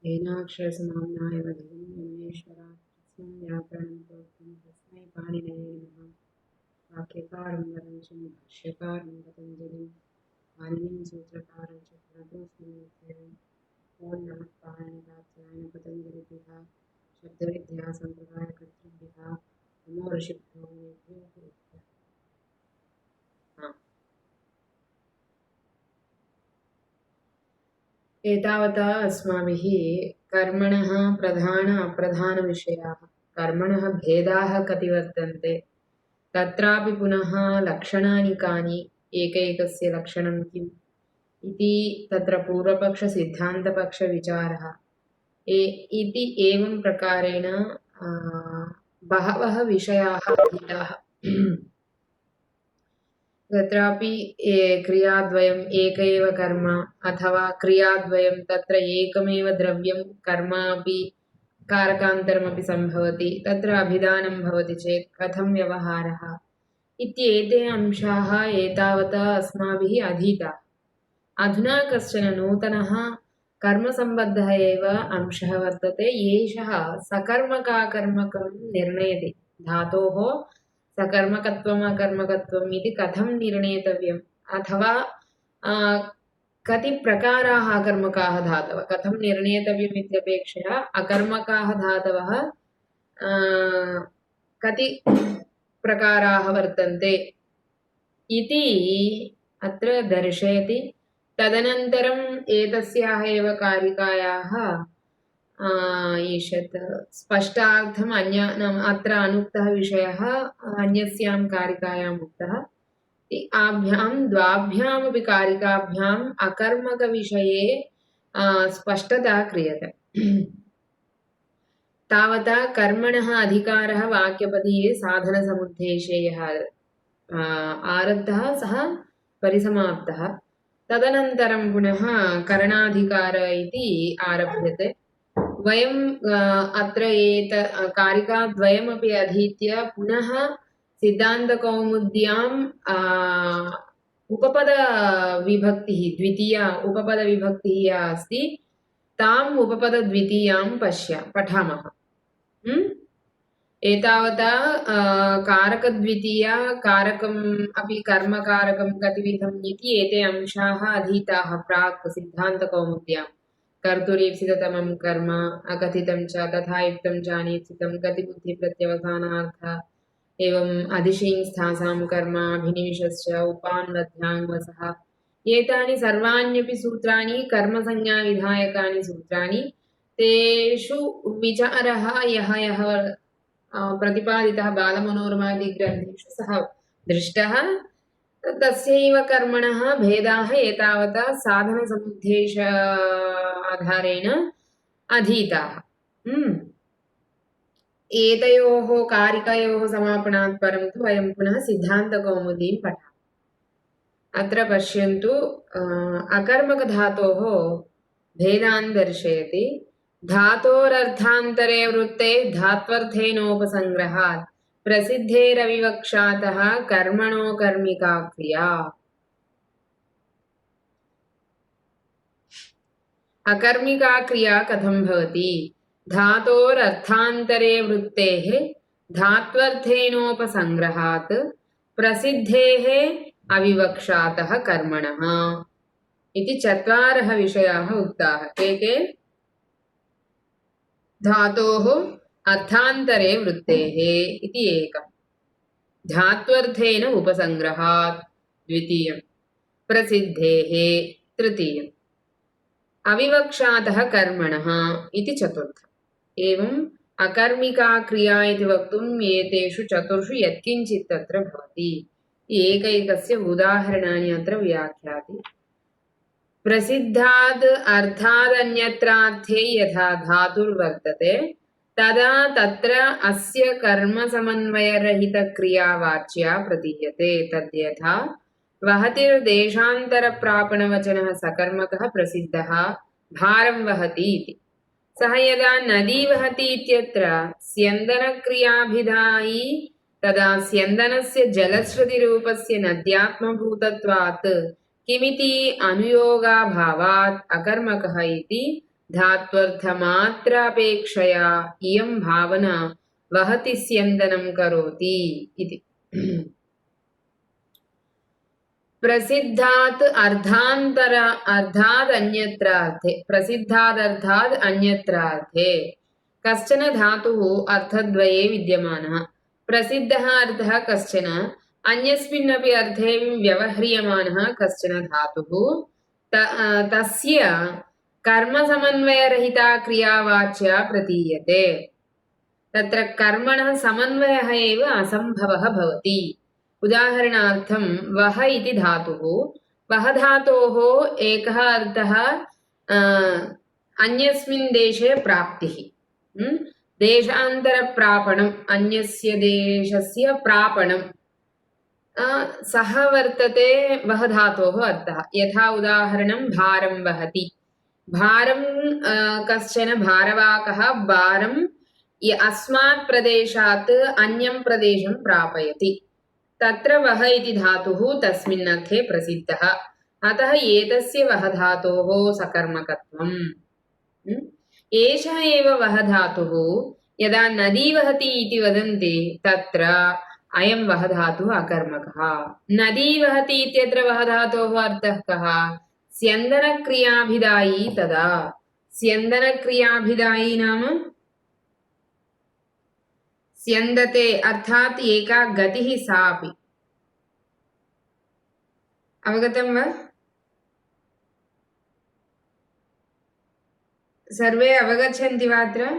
येनाक्षरसमाम्नाय वधूं विघ्नेश्वरात् कृत्स्नं व्याकरणं प्रोक्तं तस्मै पाणिनये नमः। वाक्यकारं वरञ्चं भाष्यकारं पतञ्जलिं पाणिनिं सूत्रकारं च प्रणतोऽस्मि नित्यम्। ॐ नमः पाणिनिकात्यायन पतञ्जलिभ्यः शब्दविद्या सम्प्रदायकर्तृभ्यः नमो ऋषिभ्यो मुनिभ्यो गुरुभ्यः। एतावता अस्माभिः कर्मणः प्रधान अप्रधानविषयाः कर्मणः भेदाः कति वर्तन्ते तत्रापि पुनः लक्षणानि कानि एकैकस्य लक्षणं किम् इति तत्र पूर्वपक्षसिद्धान्तपक्षविचारः इति एवं प्रकारेण बहवः विषयाः अधीताः। तत्रापि क्रियाद्वयम् एक एव कर्म अथवा क्रियाद्वयं तत्र एकमेव द्रव्यं कर्म अपि कारकान्तरमपि सम्भवति तत्र अभिधानं भवति चेत् कथं व्यवहारः इत्येते अंशाः एतावता अस्माभिः अधीताः। अधुना कश्चन नूतनः कर्मसम्बद्धः एव अंशः वर्तते येषः सकर्मकाकर्मकं निर्णयति। धातोः सकर्मकत्वम् अकर्मकत्वम् इति कथं निर्णेतव्यम् अथवा कति प्रकाराः अकर्मकाः धातवः कथं निर्णेतव्यम् इत्यपेक्षया अकर्मकाः धातवः कति प्रकाराः वर्तन्ते इति अत्र दर्शयति। तदनन्तरम् एतस्याः एव कारिकायाः ईषत् स्पष्टार्थम् अत्र अनुक्तः विषयः अन्यस्यां कारिकायाम् उक्तः। आभ्यां द्वाभ्यामपि कारिकाभ्याम् अकर्मकविषये स्पष्टता क्रियते। तावता कर्मणः अधिकारः वाक्यपदीये साधनसमुद्देशे यः आरब्धः सः परिसमाप्तः। तदनन्तरं पुनः करणाधिकार इति आरभ्यते। वयं अत्र कारिकाद्वयमपि अधीत्य पुनः सिद्धान्तकौमुद्याम् उपपदविभक्तिः द्वितीया उपपदविभक्तिः या अस्ति ताम् उपपदद्वितीयां पठामः। एतावता कारकद्वितीया कारकम् अपि कर्मकारकं कतिविधम् इति एते अंशाः अधीताः प्राक् सिद्धान्तकौमुद्यां। कर्तुरीप्सिततमं कर्म अकथितं च तथा युक्तं च अनीप्सितं गतिबुद्धिप्रत्यवसानार्थ एवम् अधिशींस्थासां कर्म अभिनिवेशश्च उपान्वध्याङ्वसः एतानि सर्वाण्यपि सूत्राणि कर्मसंज्ञाविधायकानि सूत्राणि तेषु विचारः यः प्रतिपादितः बालमनोरमादिग्रन्थेषु सः दृष्टः तस्यैव कर्मणः भेदाः एतावता साधनसमुद्देश आधारेण अधीताः। एतयोः कारिकयोः समापनात् परं तु वयं पुनः सिद्धान्तकौमुदीं पठामः। अत्र पश्यन्तु अकर्मकधातोः भेदान् दर्शयति। धातोरर्थान्तरे वृत्ते धात्वर्थेनोपसंग्रहात् प्रसिद्धेरविवक्षातः कर्मणो कर्मिका क्रिया। अकर्मिका क्रिया कथं भवति? धातोरर्थान्तरे वृत्तेः धात्वर्थेनोपसंग्रहात् प्रसिद्धेः अविवक्षातः कर्मणः इति चत्वारः विषयाः उक्ताः। के? धातोः अर्थान्तरे वृत्तेः इति एकम्, धात्वर्थेन उपसंग्रहात् द्वितीयं, प्रसिद्धेः तृतीयम्, अविवक्षातः कर्मणः इति चतुर्थम्। एवम् अकर्मिका क्रिया इति वक्तुम् एतेषु चतुर्षु यत्किञ्चित् तत्र भवति। एकैकस्य उदाहरणानि अत्र व्याख्याति। प्रसिद्धाद् अर्थादन्यत्रार्थे यथा धातुर्वर्तते तदा तत्र अस्य कर्मसमन्वयरहितक्रियावाच्या प्रतीयते। तद्यथा वहतिर्देशान्तरप्रापणवचनः सकर्मकः प्रसिद्धः भारं वहति इति। सः यदा नदी वहति इत्यत्र स्यन्दनक्रियाभिधायी तदा स्यन्दनस्य जलश्रुतिरूपस्य नद्यात्मभूतत्वात् किमिति अनुयोगाभावात् अकर्मकः इति धात्वर्थमात्रापेक्षया इयं भावना वहति स्यन्दनं करोति इति। प्रसिद्धात् अर्थात् अन्यत्रार्थे प्रसिद्धादर्थात् अन्यत्रार्थे कश्चन धातुः अर्थद्वये विद्यमानः। प्रसिद्धः अर्थः कश्चन, अन्यस्मिन्नपि अर्थे व्यवह्रियमानः कश्चन धातुः तस्य कर्मसमन्वयरहिता क्रियावाच्या प्रतीयते। तत्र कर्मणः समन्वयः एव असम्भवः भवति। उदाहरणार्थं वह इति धातुः, वह धातोः एकः अर्थः अन्यस्मिन् देशे प्राप्तिः, देशान्तरप्रापणम्, अन्यस्य देशस्य प्रापणं सः वर्तते वह धातोः अर्थः। यथा उदाहरणं भारं वहति। भारं कश्चन भारवाहकः भारं अस्मात् प्रदेशात् अन्यं प्रदेशं प्रापयति। तत्र वह इति धातुः तस्मिन् अर्थे प्रसिद्धः। अतः एतस्य वह धातोः सकर्मकत्वम्। एषः एव वह धातुः यदा नदी वहति इति वदन्ति तत्र अयं वह धातुः अकर्मकः। नदी वहति इत्यत्र वह धातोः अर्थः कः? स्यन्दनक्रियाभिधायी तदा। स्यन्दनक्रियाभिधायी नाम स्यन्दते अर्थात् एका गतिः सापि। अवगतं वा? सर्वे अवगच्छन्ति वा अत्र?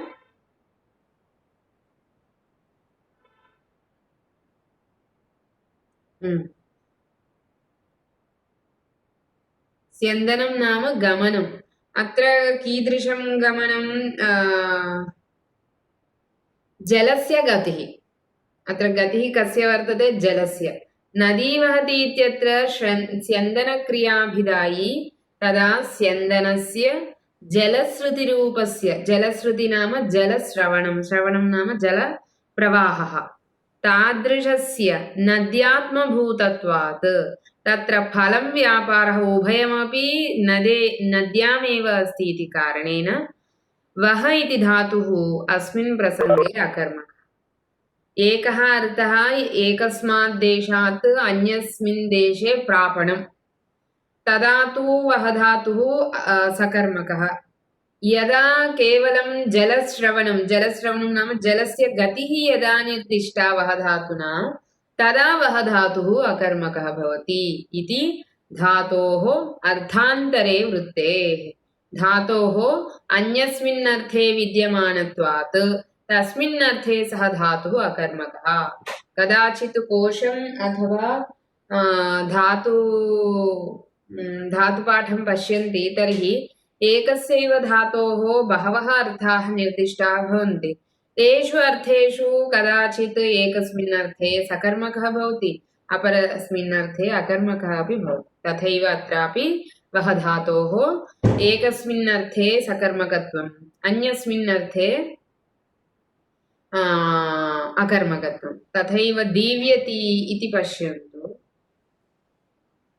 स्यन्दनं नाम गमनम्। अत्र कीदृशं गमनं? जलस्य गतिः। अत्र गतिः कस्य वर्तते? जलस्य। नदी वहति इत्यत्र स्यन्दनक्रियाभिधायी तदा स्यन्दनस्य जलश्रुतिरूपस्य, जलश्रुति नाम जलश्रवणं, श्रवणं नाम जलप्रवाहः, तादृशस्य नद्यात्मभूतत्वात् तत्र फलं व्यापारः उभयमपि नद्यामेव अस्ति इति कारणेन वह इति धातुः अस्मिन् प्रसङ्गे अकर्मकः। एकः अर्थः एकस्मात् देशात् अन्यस्मिन् देशे प्रापणं, तदा तु वह धातुः सकर्मकः। यदा केवलं जलश्रवणं नाम जलस्य गतिः यदा निर्दिष्टा वह धातुना तदा वह धातुः अकर्मकः भवति इति धातोः अर्थान्तरे वृत्तेः। धातोः अन्यस्मिन् अर्थे विद्यमानत्वात् तस्मिन् अर्थे सः धातुः अकर्मकः। कदाचित् कोशम् अथवा धातुपाठं पश्यन्ति तर्हि एकस्यैव धातोः बहवः अर्थाः निर्दिष्टाः भवन्ति। तेषु अर्थेषु कदाचित् एकस्मिन् अर्थे सकर्मकः भवति, अपरस्मिन् अर्थे अकर्मकः अपि भवति। तथैव अत्रापि वह धातोः एकस्मिन् अर्थे सकर्मकत्वम्, अन्यस्मिन् अर्थे अकर्मकत्वं। तथैव दीव्यति इति पश्यन्तु।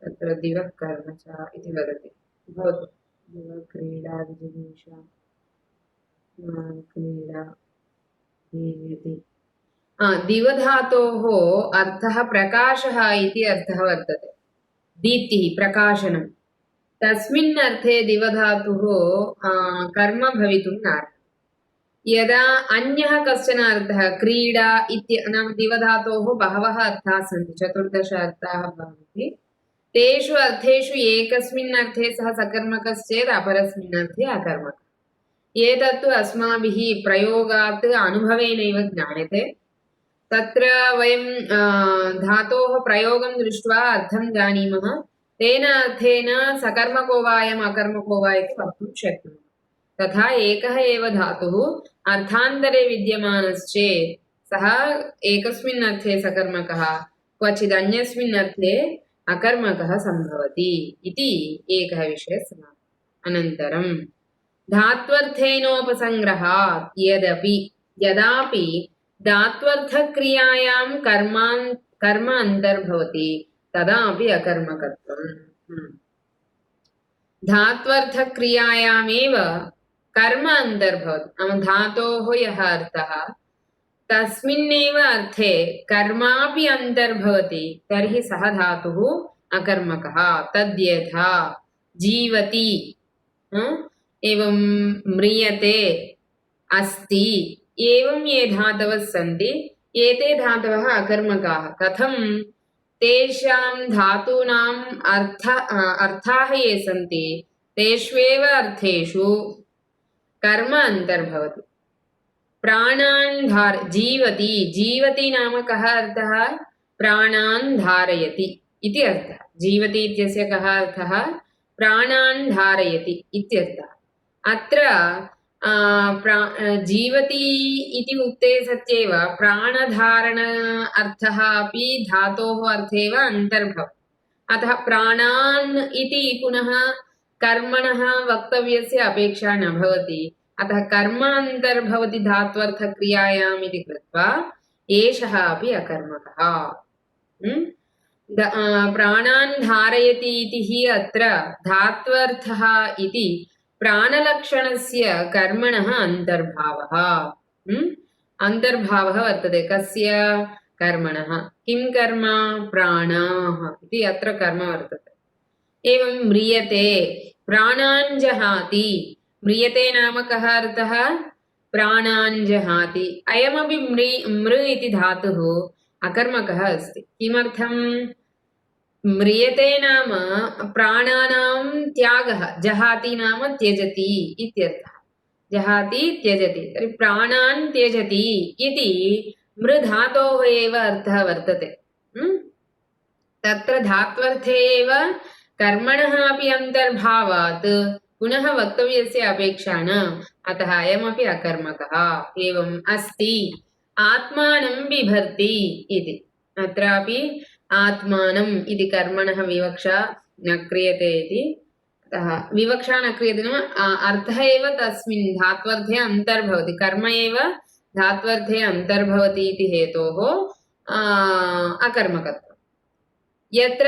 तत्र दिवः कर्म च इति वदति। भवतु दिवः क्रीडा विजिगीषा क्रीडा दीव्यति। दिवधातोः अर्थः प्रकाशः इति अर्थः वर्तते। दीप्तिः, प्रकाशनं। तस्मिन् अर्थे दिवधातुः कर्म भवितुं नार्हति। यदा अन्यः कश्चन अर्थः क्रीडा इति नाम दिवधातोः बहवः अर्थाः सन्ति, 14 अर्थाः भवन्ति। तेषु अर्थेषु एकस्मिन् अर्थे सः सकर्मकश्चेत् अपरस्मिन् अर्थे अकर्मकः। एतत्तु अस्माभिः प्रयोगात् अनुभवेनैव ज्ञायते। तत्र वयं धातोः प्रयोगं दृष्ट्वा अर्थं जानीमः, तेन अर्थेन सकर्मको वा अयम् अकर्मको वा इति वक्तुं शक्नुमः। तथा एकः एव धातुः अर्थान्तरे विद्यमानश्चेत् सः एकस्मिन् अर्थे सकर्मकः, क्वचित् अन्यस्मिन् अर्थे अकर्मकः सम्भवति इति एकः विषयः समाप्तः। अनन्तरं धात्वर्थेनोपसङ्ग्रहात् यदापि धात्वर्थक्रियायां कर्म अन्तर्भवति तदापि अकर्मकत्वम्। धात्वर्थक्रियायामेव कर्म अन्तर्भवति नाम धातोः यः अर्थः तस्मिन्नेव अर्थे कर्मापि अन्तर्भवति तर्हि सः धातुः अकर्मकः। तद्यथा जीवति एवं म्रियते अस्ति एवं ये धातवः सन्ति एते धातवः अकर्मकाः। कथं तेषां धातूनाम् अर्थाः ये सन्ति तेष्वेव अर्थेषु कर्म अन्तर्भवति। प्राणान् जीवति जीवति नाम कः अर्थः प्राणान् धारयति इति अर्थः। जीवति इत्यस्य कः अर्थः प्राणान् धारयति इत्यर्थः। अत्र जीवति इति उक्ते सत्येव प्राणधारण अर्थः अपि धातोः अर्थेव अन्तर्भवति। अतः प्राणान् इति पुनः कर्मणः वक्तव्यस्य अपेक्षा न भवति। अतः कर्म अन्तर्भवति धात्वर्थक्रियायाम् इति कृत्वा एषः अपि अकर्मकः। प्राणान् धारयति इति हि अत्र धात्वर्थः इति प्राणलक्षणस्य कर्मणः अन्तर्भावः अन्तर्भावः वर्तते। कस्य कर्मणः किं कर्म प्राणाः इति अत्र कर्म वर्तते। एवं म्रियते प्राणान् जहाति म्रियते नाम कः अर्थः प्राणान् जहाति। अयमपि मृ इति धातुः अकर्मकः अस्ति। किमर्थं म्रियते नाम प्राणानां त्यागः जहाति नाम त्यजति इत्यर्थः। जहाति त्यजति तर्हि प्राणान् त्यजति इति मृधातोः एव अर्थः वर्तते। तत्र धात्वर्थे एव कर्मणः अपि अन्तर्भावात् पुनः वक्तव्यस्य अपेक्षा न। अतः अयमपि अकर्मकः। एवम् अस्ति आत्मानं बिभर्ति इति अत्रापि आत्मानम् इति कर्मणः विवक्षा न क्रियते इति। अतः विवक्षा न क्रियते नाम अर्थः एव तस्मिन् धात्वर्थे अन्तर्भवति। कर्म एव धात्वर्थे अन्तर्भवति इति हेतोः अकर्मकत्वम्। यत्र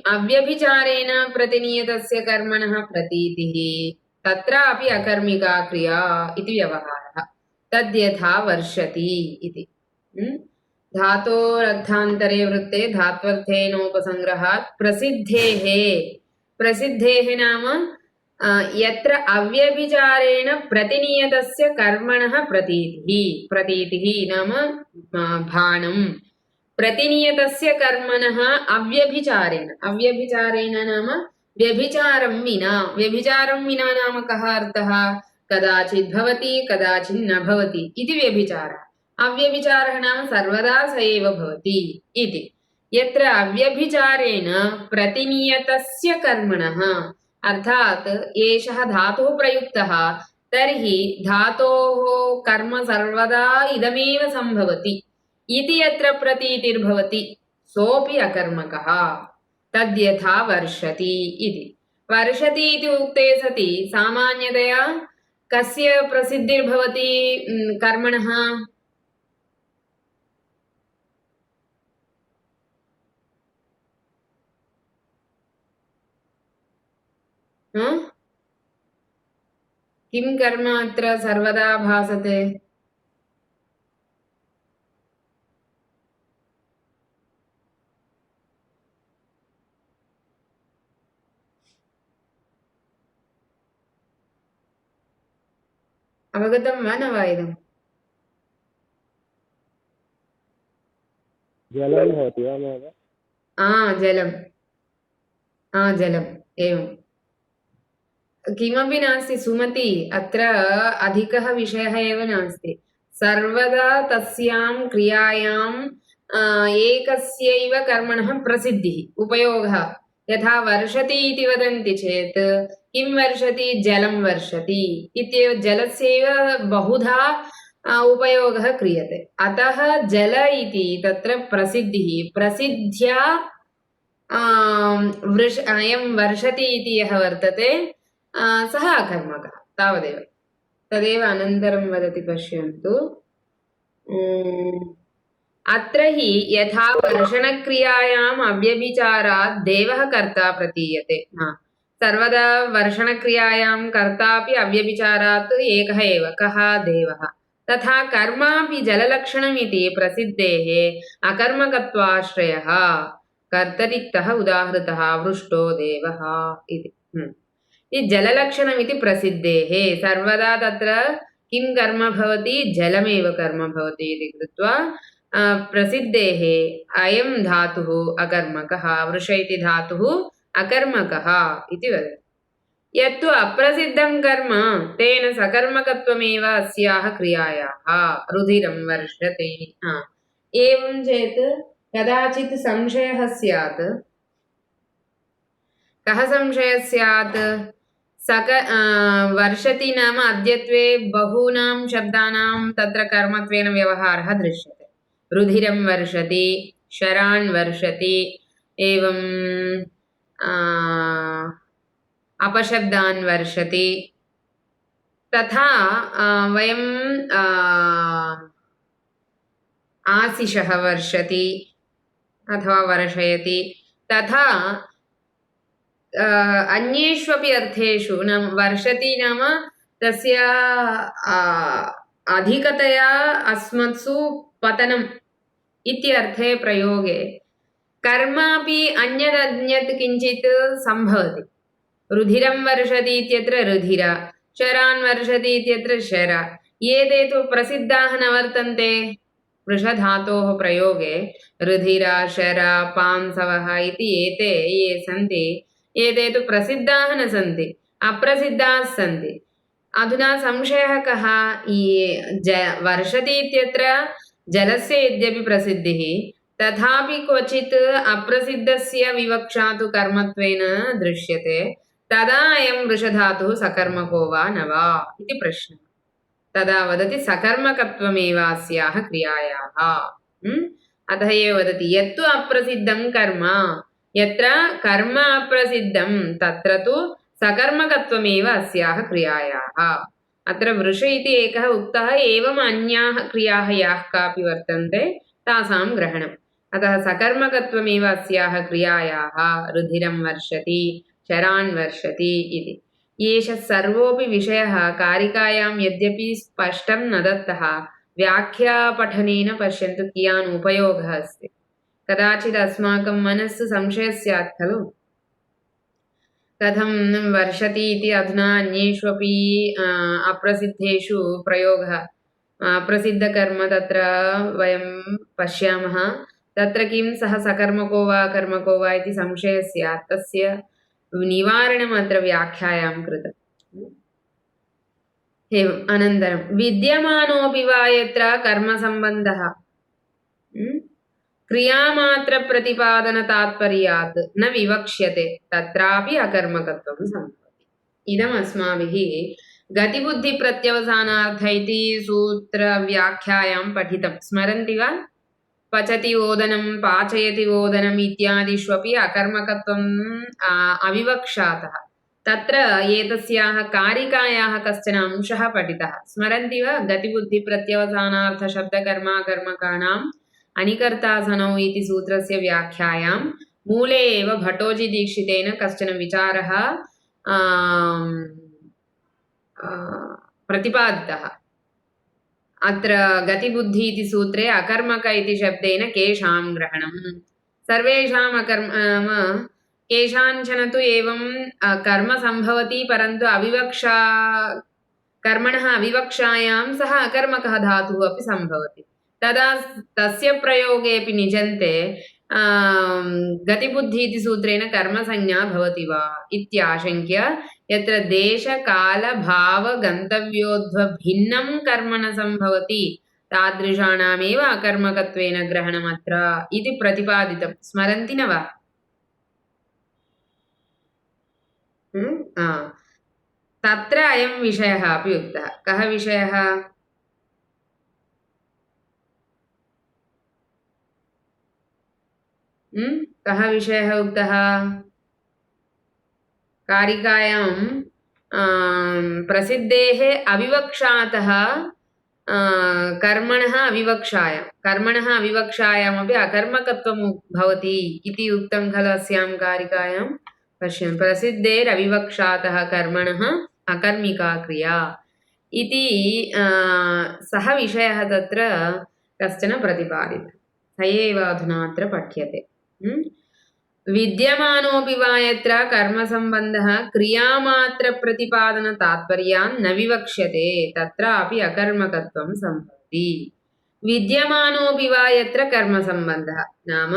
अव्यभिचारेण प्रतिनियतस्य कर्मणः प्रतीतिः तत्रापि अकर्मिका क्रिया इति व्यवहारः। तद्यथा वर्षति इति धातोरर्थान्तरे वृत्ते धात्वर्थेनोपसंग्रहात् प्रसिद्धेः। प्रसिद्धेः नाम यत्र अव्यभिचारेण प्रतिनियतस्य कर्मणः प्रतीतिः। प्रतीतिः नाम भाणम्। प्रतिनियतस्य कर्मणः अव्यभिचारेण। अव्यभिचारेण नाम व्यभिचारं विना। व्यभिचारं विना नाम कः अर्थः कदाचित् भवति कदाचित् न भवति इति व्यभिचारः। अव्यभिचारः नाम सर्वदा स एव भवति इति। यत्र अव्यभिचारेण प्रतिनियतस्य कर्मणः अर्थात् एषः धातुः प्रयुक्तः तर्हि धातोः कर्म सर्वदा इदमेव सम्भवति इति यत्र प्रतीतिर्भवति सोऽपि अकर्मकः। तद्यथा वर्षति इति। वर्षति इति उक्ते सति सामान्यतया कस्य प्रसिद्धिर्भवति कर्मणः किं कर्म अत्र सर्वदा भासते अवगतं वा न वा इदम् जलं भवति वा महोदय जलम् एवं किमपि नास्ति सुमति अत्र अधिकः विषयः एव नास्ति सर्वदा तस्यां क्रियायां एकस्यैव कर्मणः प्रसिद्धिः उपयोगः यथा वर्षति इति वदन्ति चेत् किं वर्षति जलं वर्षति इत्येव जलस्यैव बहुधा उपयोगः क्रियते अतः जल इति तत्र प्रसिद्धिः प्रसिद्ध्या अयं वर्षति इति यः वर्तते सः अकर्मकः तावदेव तदेव अनन्तरं वदति पश्यन्तु अत्र हि यथा वर्षणक्रियायाम् अव्यभिचारात् देवः कर्ता प्रतीयते सर्वदा वर्षणक्रियायां कर्तापि अव्यभिचारात् एकः एव कः देवः तथा कर्मापि जललक्षणमिति प्रसिद्धेः अकर्मकत्वाश्रयः कर्तरिक्तः उदाहृतः वृष्टो देवः इति ఈ జలలక్షణమితి ప్రసిద్ధేः सर्वदा तत्र किं कर्म भवति जलमेव कर्म भवति इति कृत्वा प्रसिद्धेः अयं धातुः अकर्मकः वृष इति धातुः अकर्मकः इति वदति यत्तु अप्रसिद्धं कर्म तेन सकर्मकत्वमेव अस्याः क्रियायाः रुधिरं वर्षते एवं चेत् कदाचित् संशयः स्यात् कः संशयः स्यात् वर्षति नाम अद्यत्वे बहूनां शब्दानां तत्र कर्मत्वेन व्यवहारः दृश्यते रुधिरं वर्षति शरान् वर्षति एवं अपशब्दान् वर्षति तथा वयं आशिषः वर्षति अथवा वर्षयति तथा अन्येष्वपि अर्थेषु नाम वर्षति नाम तस्य अधिकतया अस्मत्सु पतनम् इत्यर्थे प्रयोगे कर्मापि अन्यदन्यत् किञ्चित् सम्भवति रुधिरं वर्षति इत्यत्र रुधिर शरान् वर्षति इत्यत्र शर एते तु प्रसिद्धाः न वर्तन्ते वृषधातोः प्रयोगे रुधिर शर पांसवः इति एते ये सन्ति एते तु प्रसिद्धाः न सन्ति अप्रसिद्धाः सन्ति अधुना संशयः कः वर्षति इत्यत्र जलस्य यद्यपि प्रसिद्धिः तथापि क्वचित् अप्रसिद्धस्य विवक्षा तु कर्मत्वेन दृश्यते तदा अयं वृषधातुः सकर्मको वा न वा इति प्रश्नः तदा वदति सकर्मकत्वमेव अस्याः क्रियायाः अतः एव वदति यत्तु अप्रसिद्धं कर्म यत्र कर्म अप्रसिद्धं तत्र तु सकर्मकत्वमेव अस्याः क्रियायाः अत्र वृष इति एकः उक्तः एवम् अन्याः क्रियाः याः कापि वर्तन्ते तासां ग्रहणम् अतः सकर्मकत्वमेव अस्याः क्रियायाः रुधिरं वर्षति शरान् वर्षति इति एषः सर्वोऽपि विषयः कारिकायां यद्यपि स्पष्टं न दत्तः व्याख्यापठनेन पश्यन्तु कियान् उपयोगः अस्ति कदाचित् अस्माकं मनस्सु संशयः स्यात् खलु कथं वर्षति इति अधुना अन्येष्वपि अप्रसिद्धेषु प्रयोगः अप्रसिद्धकर्म तत्र वयं पश्यामः तत्र किं सः सकर्मको वा कर्मको वा इति संशयः स्यात् तस्य निवारणम् अत्र व्याख्यायां कृतम् एवम् अनन्तरं विद्यमानोऽपि वा यत्र कर्मसम्बन्धः क्रियामात्रप्रतिपादनतात्पर्यात् न विवक्ष्यते तत्रापि अकर्मकत्वं सम्भवति इदम् अस्माभिः गतिबुद्धिप्रत्यवसानार्थ इति सूत्रव्याख्यायां पठितं स्मरन्ति वा पचति ओदनं पाचयति ओदनम् इत्यादिष्वपि अकर्मकत्वम् अविवक्षातः तत्र एतस्याः कारिकायाः कश्चन अंशः पठितः स्मरन्ति वा गतिबुद्धिप्रत्यवसानार्थशब्दकर्माकर्मकाणाम् अनिकर्तासनौ इति सूत्रस्य व्याख्यायां मूले एव भट्टोजीदीक्षितेन कश्चन विचारः प्रतिपादितः अत्र गतिबुद्धि इति सूत्रे अकर्मक इति शब्देन केषां ग्रहणं सर्वेषाम् केषाञ्चन तु एवं कर्म सम्भवति परन्तु अविवक्षा कर्मणः अविवक्षायां सः अकर्मकः धातुः अपि सम्भवति तदा तस्य प्रयोगेऽपि निजन्ते गतिबुद्धि इति सूत्रेण कर्मसंज्ञा भवति वा इत्याशङ्क्य यत्र देशकालभावगन्तव्योद्भिन्नं कर्म न सम्भवति तादृशानामेव अकर्मकत्वेन ग्रहणमत्र इति प्रतिपादितं स्मरन्ति न वा तत्र अयं विषयः अपि उक्तः कः विषयः कः विषयः उक्तः कारिकायां प्रसिद्धेः अविवक्षातः कर्मणः अविवक्षायामपि अकर्मकत्वं भवति इति उक्तं खलु अस्यां कारिकायां पश्यन् प्रसिद्धेरविवक्षातः कर्मणः अकर्मिका क्रिया इति सः विषयः तत्र कश्चन प्रतिपादितः स एव अधुना अत्र पठ्यते विद्यमानोऽपि वा यत्र कर्मसम्बन्धः क्रियामात्रप्रतिपादनतात्पर्यान् न विवक्ष्यते तत्रापि अकर्मकत्वं सम्भवति विद्यमानोऽपि वा यत्र कर्मसम्बन्धः नाम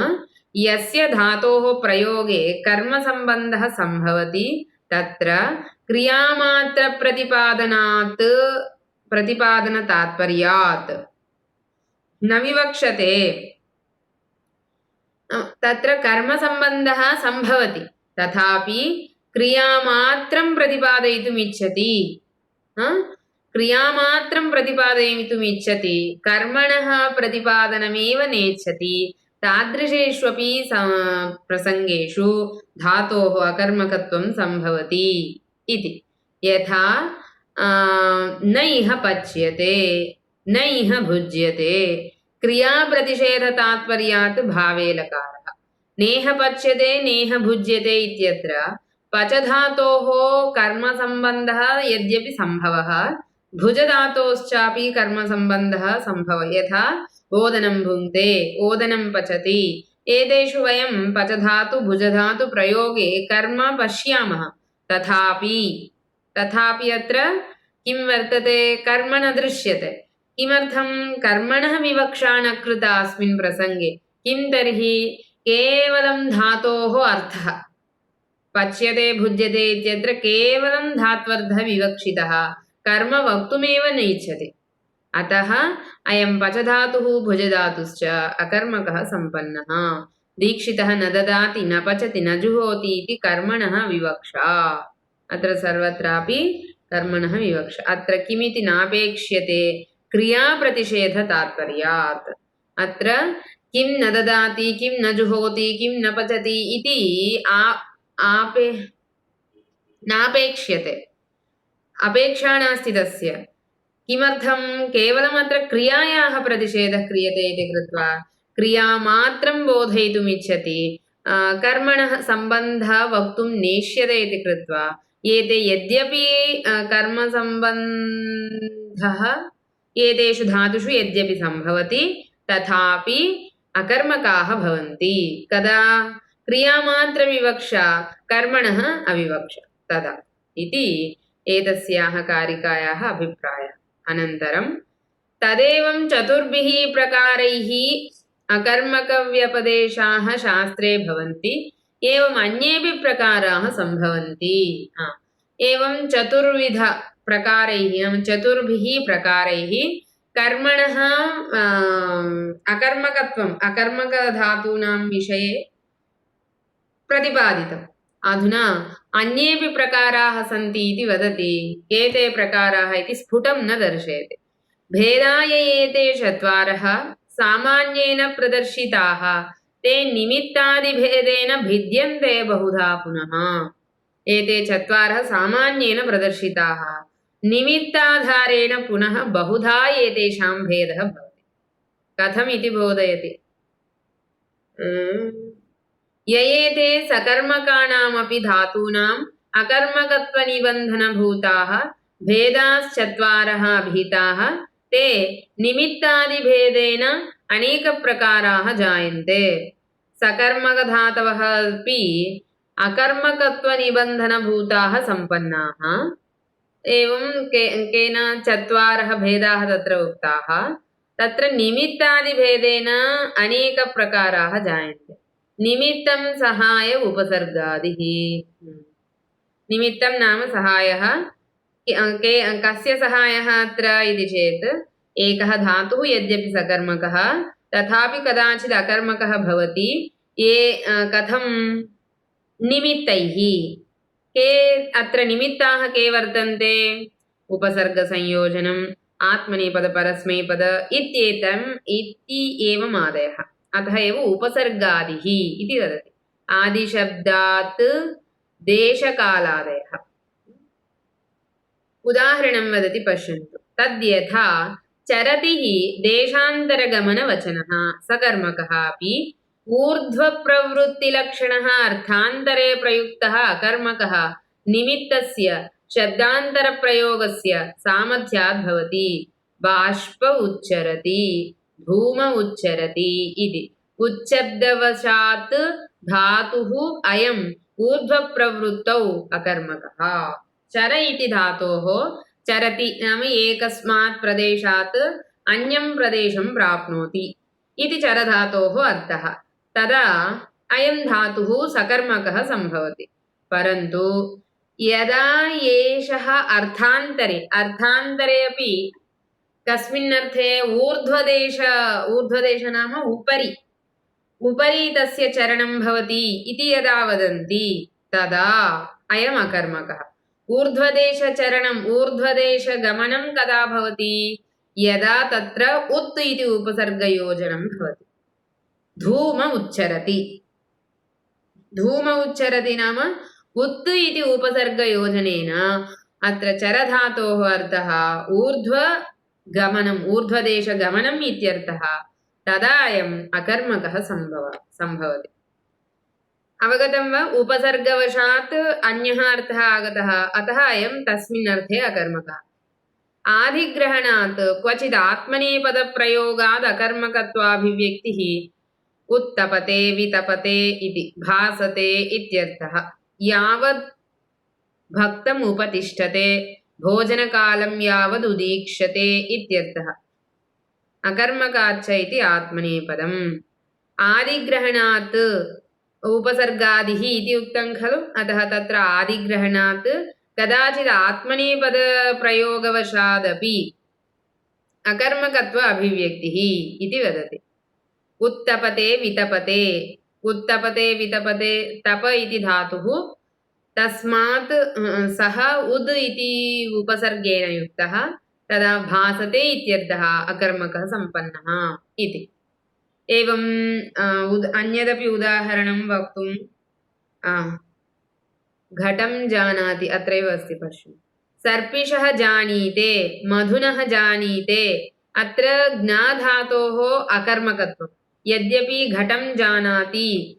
यस्य धातोः प्रयोगे कर्मसम्बन्धः सम्भवति तत्र प्रतिपादनतात्पर्यात् न विवक्ष्यते तत्र कर्मसम्बन्धः सम्भवति तथापि क्रियामात्रं प्रतिपादयितुम् इच्छति क्रियामात्रं प्रतिपादयितुम् इच्छति कर्मणः प्रतिपादनमेव नेच्छति तादृशेष्वपि प्रसङ्गेषु धातोः अकर्मकत्वं सम्भवति इति यथा न इह पच्यते न इह भुज्यते क्रियाप्रतिषेधतात्पर्यात् भावे लकारः नेह पच्यते नेह भुज्यते इत्यत्र पचधातोः कर्मसम्बन्धः यद्यपि सम्भवः भुजधातोश्चापि कर्मसम्बन्धः सम्भवः यथा ओदनं भुङ्क्ते ओदनं पचति एतेषु वयं पचधातु भुजधातु प्रयोगे कर्म पश्यामः तथापि अत्र किं वर्तते कर्म न दृश्यते किमर्थं कर्मणः विवक्षा न कृता अस्मिन् प्रसङ्गे किं तर्हि केवलं धातोः अर्थः पच्यते भुज्यते इत्यत्र केवलं धात्वर्थः विवक्षितः कर्म वक्तुमेव न इच्छति अतः अयं पचधातुः भुजधातुश्च अकर्मकः सम्पन्नः दीक्षितः न ददाति न पचति न जुहोति इति कर्मणः विवक्षा अत्र सर्वत्रापि कर्मणः विवक्षा अत्र किमिति नापेक्ष्यते क्रियाप्रतिषेधतात्पर्यात् अत्र किं न ददाति किं न जुहोति किं न पचति इति नापेक्ष्यते अपेक्षा नास्ति तस्य किमर्थं केवलम् अत्र क्रियायाः प्रतिषेधः क्रियते इति कृत्वा क्रियामात्रं बोधयितुम् इच्छति कर्मणः सम्बन्धः वक्तुं नेष्यते इति कृत्वा एते यद्यपि कर्मसम्बन्धः एतेषु धातुषु यद्यपि सम्भवति तथापि अकर्मकाः भवन्ति कदा क्रियामात्रविवक्षा कर्मणः अविवक्षा तदा इति एतस्याः कारिकायाः अभिप्रायः अनन्तरं तदेवं चतुर्भिः प्रकारैः अकर्मकव्यपदेशाः शास्त्रे भवन्ति एवम् अन्येऽपि प्रकाराः सम्भवन्ति एवं चतुर्भिः प्रकारैः कर्मणः अकर्मकधातूनां विषये प्रतिपादितम् अधुना अन्येऽपि प्रकाराः सन्ति इति वदति एते प्रकाराः इति स्फुटं न दर्शयति भेदाय एते चत्वारः सामान्येन प्रदर्शिताः ते निमित्तादिभेदेन भिद्यन्ते बहुधा पुनः एते चत्वारः सामान्येन प्रदर्शिताः निमित्ताधारेण पुनः बहुधा एतेषां भेदः भवति कथम् इति बोधयति ययेते सकर्मकाणामपि धातूनाम् अकर्मकत्वनिबन्धनभूताः भेदाश्चत्वारः अभीताः ते निमित्तादिभेदेन अनेकप्रकाराः जायन्ते सकर्मकधातवः अपि अकर्मकत्वनिबन्धनभूताः सम्पन्नाः एवं केन चत्वारः भेदाः तत्र उक्ताः तत्र निमित्तादिभेदेन अनेकप्रकाराः जायन्ते निमित्तं सहाय उपसर्गादिः निमित्तं नाम सहायः कस्य सहायः अत्र इति चेत् एकः धातुः यद्यपि सकर्मकः तथापि कदाचित् अकर्मकः भवति ये कथं निमित्तैः के अत्र निमित्ताः के वर्तन्ते उपसर्गसंयोजनम् आत्मनेपदपरस्मैपद इत्येवम् आदयः अतः एव उपसर्गादिः इति वदति आदिशब्दात् देशकालादयः उदाहरणं वदति पश्यन्तु तद्यथा चरति हि देशान्तरगमनवचनः सकर्मकः अपि ऊर्ध्वप्रवृत्तिलक्षणः अर्थान्तरे प्रयुक्तः अकर्मकः निमित्तस्य शब्दान्तरप्रयोगस्य सामर्थ्यात् भवति। बाष्प उच्चरति, धूम उच्चरति इति। उच्चब्दवशात् धातुः अयम् ऊर्ध्वप्रवृत्तौ अकर्मकः। चर इति धातोः चरति नाम एकस्मात् प्रदेशात् अन्यं प्रदेशं प्राप्नोति इति चरधातोः अर्थः। तदा अयं धातुः सकर्मकः सम्भवति। परन्तु यदा एषः अर्थान्तरे अपि कस्मिन् अर्थे ऊर्ध्वदेश नाम उपरि तस्य चरणं भवति इति यदा वदन्ति तदा अयम् अकर्मकः। ऊर्ध्वदेशगमनं कदा भवति? यदा तत्र उत् इति उपसर्गयोजनं भवति। धूम उच्चरति नाम उत् इति उपसर्गयोजनेन अत्र चरधातोः अर्थः ऊर्ध्वदेशगमनम् इत्यर्थः। तदा अयम् अकर्मकः सम्भवति। अवगतं वा? उपसर्गवशात् अन्यः अर्थः आगतः, अतः अयं तस्मिन् अर्थे अकर्मकः। आधिग्रहणात् क्वचित् आत्मनेपदप्रयोगात् अकर्मकत्वाभिव्यक्तिः उत्तपते वितपते इति भासते इत्यर्थः। यावद् भक्तम् उपतिष्ठते भोजनकालं यावद् उदीक्ष्यते इत्यर्थः। अकर्मकाच्च इति आत्मनेपदम्। आदिग्रहणात् उपसर्गादिः इति उक्तं खलु, अतः तत्र आदिग्रहणात् कदाचित् आत्मनेपदप्रयोगवशादपि अकर्मकत्व अभिव्यक्तिः इति वदति। उत्तपते वितपते तप इति धातुः तस्मात् सः उद् इति उपसर्गेण युक्तः, तदा भासते इत्यर्थः अकर्मकः सम्पन्नः इति। एवं अन्यदपि उदाहरणं वक्तुं घटं जानाति अत्रैव अस्ति, पश्यन्तु। सर्पिषः जानीते, मधुनः जानीते। अत्र ज्ञाधातोः अकर्मकत्वं। यद्यपि घटं जानाति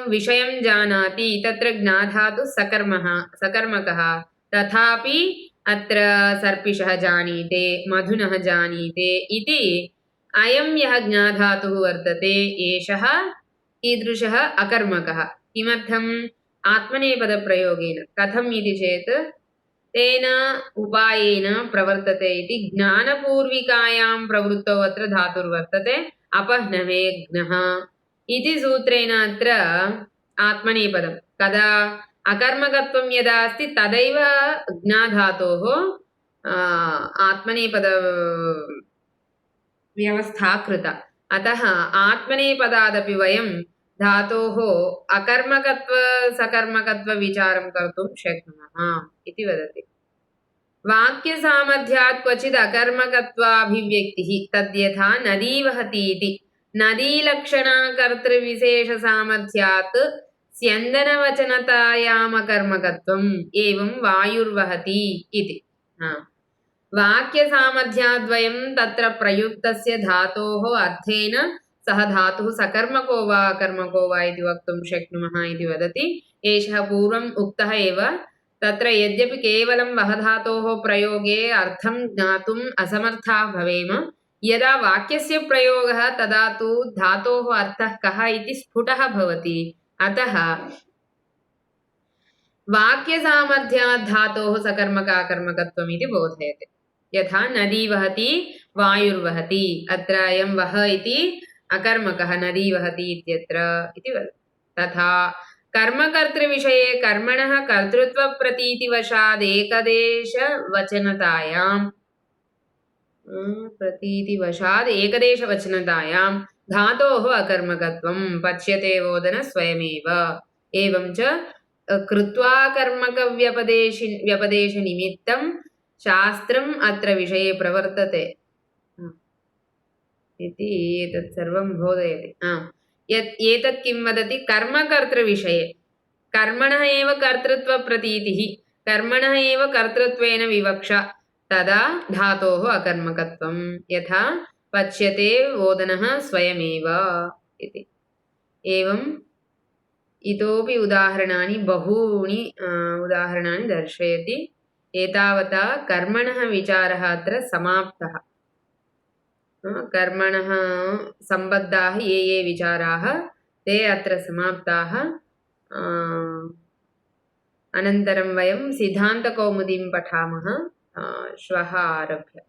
विषयं जानाति तत्र ज्ञाधातुः सकर्मकः, तथापि अत्र सर्पिषः जानीते, मधुनः जानीते इति अयं यः ज्ञाधातुः वर्तते एषः कीदृशः अकर्मकः। किमर्थम्? आत्मनेपदप्रयोगेन। कथम् इति चेत् तेन उपायेन प्रवर्तते इति। ज्ञानपूर्विकायां प्रवृत्तौ अत्र धातुर्वर्तते अपह्नवे ज्ञः इति सूत्रेण अत्र आत्मनेपदं। कदा अकर्मकत्वं यदा अस्ति तदैव ज्ञाधातोः आत्मनेपद व्यवस्था कृता। अतः आत्मनेपदादपि वयं धातोः अकर्मकत्व सकर्मकत्व विचारं कर्तुं शक्नुमः इति वदति। वाक्यसामर्थ्यात् क्वचित् अकर्मकत्वाभिव्यक्तिः तद्यथा नदी वहति इति। नदीलक्षणकर्तृविशेषसामर्थ्यात् स्यन्दनवचनतायाम् अकर्मकत्वम् एवं वायुर्वहति इति। वाक्यसामर्थ्याद्वयं तत्र प्रयुक्तस्य धातोः अर्थेन सः धातुः सकर्मको वा अकर्मको वा इति वक्तुं शक्नुमः इति वदति। एषः पूर्वम् उक्तः एव। तत्र यद्यपि केवलं वः धातोः प्रयोगे अर्थं ज्ञातुम् असमर्थाः भवेम, यदा वाक्यस्य प्रयोगः तदा तु धातोः अर्थः कः इति स्फुटः भवति। अतः वाक्यसामर्थ्यात् धातोः सकर्मकाकर्मकत्वम् इति बोधयते। यथा नदी वहति वायुर्वहति, अत्र अयं वह इति अकर्मकः, नदी वहति इत्यत्र इति वदति। तथा कर्मकर्तृविषये कर्मणः कर्तृत्वप्रतीतिवशाद् एकदेशवचनतायां धातोः अकर्मकत्वं पच्यते वोदन स्वयमेव। एवं च कृत्वा कर्मकव्यपदेशनिमित्तं शास्त्रम् अत्र विषये प्रवर्तते इति एतत् सर्वं बोधयति। एतत् किं वदति? कर्मकर्तृविषये कर्मणः एव कर्तृत्वप्रतीतिः, कर्मणः एव कर्तृत्वेन विवक्षा, तदा धातोः अकर्मकत्वं। यथा पच्यते वोदनः स्वयमेव इति। एवम् इतोपि उदाहरणानि बहूनि उदाहरणानि दर्शयति। एतावता कर्मणः विचारः अत्र समाप्तः। कर्मणः सम्बद्धाः ये विचाराः ते अत्र समाप्ताः। अनन्तरं वयं सिद्धान्तकौमुदीं पठामः श्वः आरभ्य।